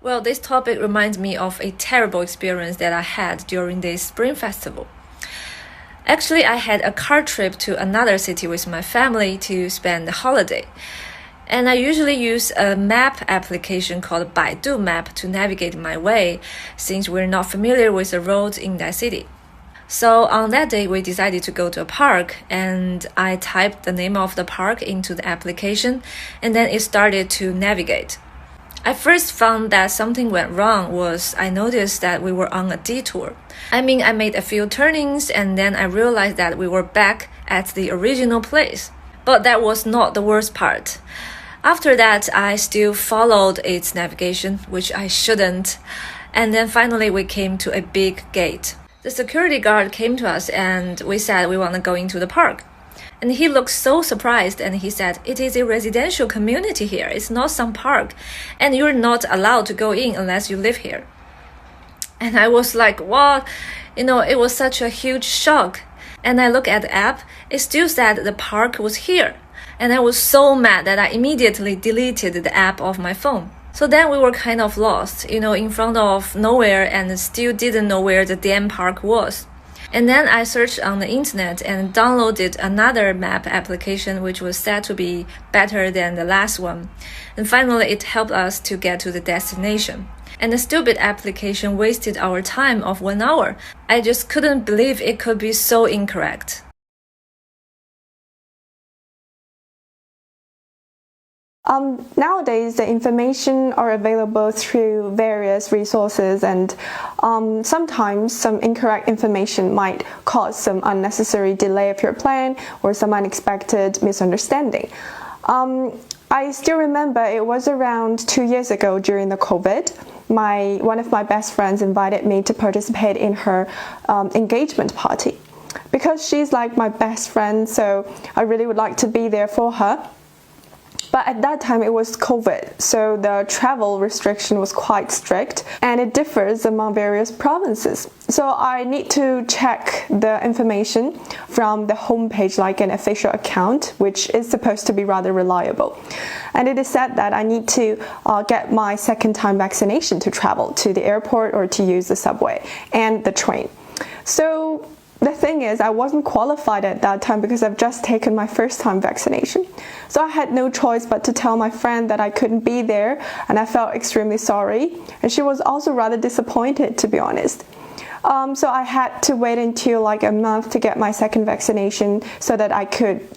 Well, this topic reminds me of a terrible experience that I had during the Spring Festival. Actually, I had a car trip to another city with my family to spend the holiday. And I usually use a map application called Baidu Map to navigate my way since we're not familiar with the roads in that city. So on that day, we decided to go to a park, and I typed the name of the park into the application, and then it started to navigate. I first found that something went wrong was I noticed that we were on a detour. I made a few turnings and then I realized that we were back at the original place. But that was not the worst part. After that, I still followed its navigation, which I shouldn't. And then finally we came to a big gate. The security guard came to us and we said we want to go into the park. And he looked so surprised and he said, "It is a residential community here. It's not some park. And you're not allowed to go in unless you live here." And I was like, what? It was such a huge shock. And I looked at the app, it still said the park was here. And I was so mad that I immediately deleted the app off my phone. So then we were kind of lost, in front of nowhere and still didn't know where the damn park was. And then I searched on the internet and downloaded another map application which was said to be better than the last one. And finally it helped us to get to the destination. And the stupid application wasted our time of 1 hour. I just couldn't believe it could be so incorrect. Nowadays, the information are available through various resources, and sometimes some incorrect information might cause some unnecessary delay of your plan or some unexpected misunderstanding. I still remember it was around 2 years ago during the COVID. One of my best friends invited me to participate in her engagement party. Because she's like my best friend, so I really would like to be there for her. But at that time it was COVID, so the travel restriction was quite strict and it differs among various provinces. So I need to check the information from the homepage, like an official account, which is supposed to be rather reliable. And it is said that I need to get my second time vaccination to travel to the airport or to use the subway and the train. So the thing is, I wasn't qualified at that time because I've just taken my first time vaccination. So I had no choice but to tell my friend that I couldn't be there, and I felt extremely sorry. And she was also rather disappointed, to be honest. So I had to wait until like a month to get my second vaccination so that I could,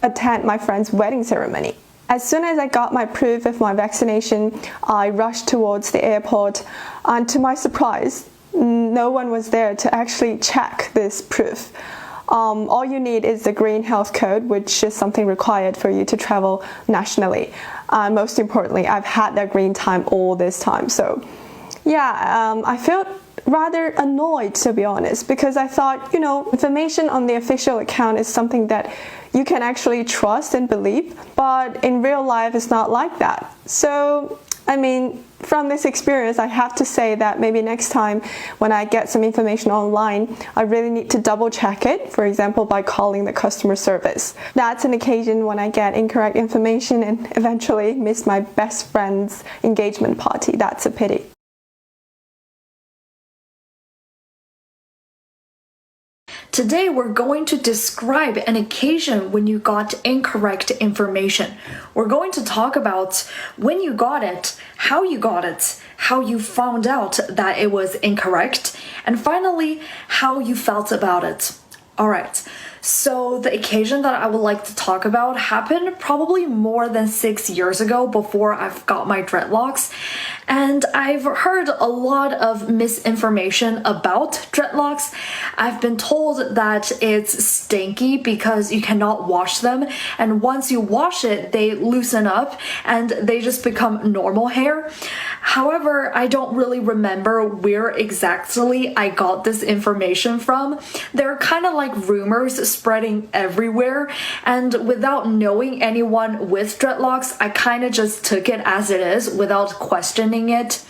attend my friend's wedding ceremony. As soon as I got my proof of my vaccination, I rushed towards the airport, and to my surprise, no one was there to actually check this proof. All you need is the green health code, which is something required for you to travel nationally. Most importantly, I've had that green time all this time. So yeah, I felt rather annoyed, to be honest, because I thought, information on the official account is something that you can actually trust and believe, but in real life it's not like that. So from this experience, I have to say that maybe next time when I get some information online, I really need to double check it, for example, by calling the customer service. That's an occasion when I get incorrect information and eventually miss my best friend's engagement party. That's a pity. Today, we're going to describe an occasion when you got incorrect information. We're going to talk about when you got it, how you found out that it was incorrect, and finally, how you felt about it. Alright, so the occasion that I would like to talk about happened probably more than 6 years ago before I've got my dreadlocks. And I've heard a lot of misinformation about dreadlocks. I've been told that it's stinky because you cannot wash them, and once you wash it, they loosen up and they just become normal hair. However, I don't really remember where exactly I got this information from. They're kind of like rumors spreading everywhere, and without knowing anyone with dreadlocks, I kind of just took it as it is without questioning it.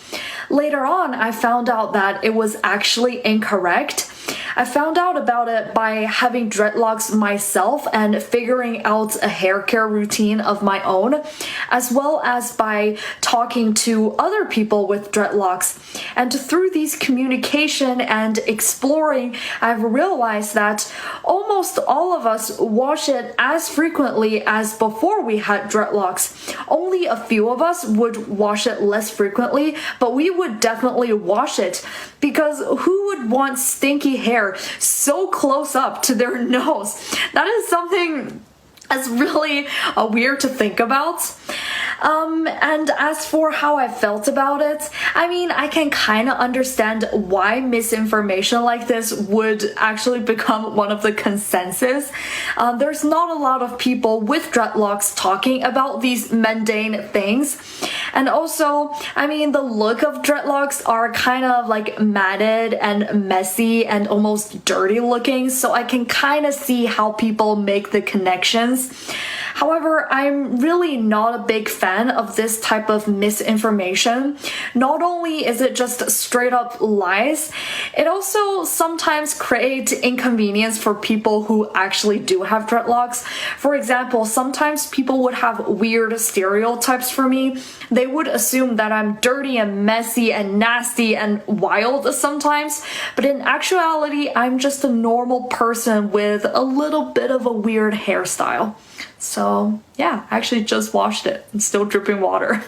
Later on, I found out that it was actually incorrect. I found out about it by having dreadlocks myself and figuring out a hair care routine of my own, as well as by talking to other people with dreadlocks. And through these communication and exploring, I've realized that almost all of us wash it as frequently as before we had dreadlocks. Only a few of us would wash it less frequently, but we would definitely wash it, because who would want stinky hair so close up to their nose? That is something that's really weird to think about. And as for how I felt about it, I mean, I can kind of understand why misinformation like this would actually become one of the consensus. There's not a lot of people with dreadlocks talking about these mundane things. And also, I mean, the look of dreadlocks are kind of like matted and messy and almost dirty looking, so I can kind of see how people make the connections. However, I'm really not a big fan of this type of misinformation. Not only is it just straight up lies, it also sometimes creates inconvenience for people who actually do have dreadlocks. For example, sometimes people would have weird stereotypes for me. They would assume that I'm dirty and messy and nasty and wild sometimes, but in actuality, I'm just a normal person with a little bit of a weird hairstyle. So yeah, I actually just washed it. It's still dripping water.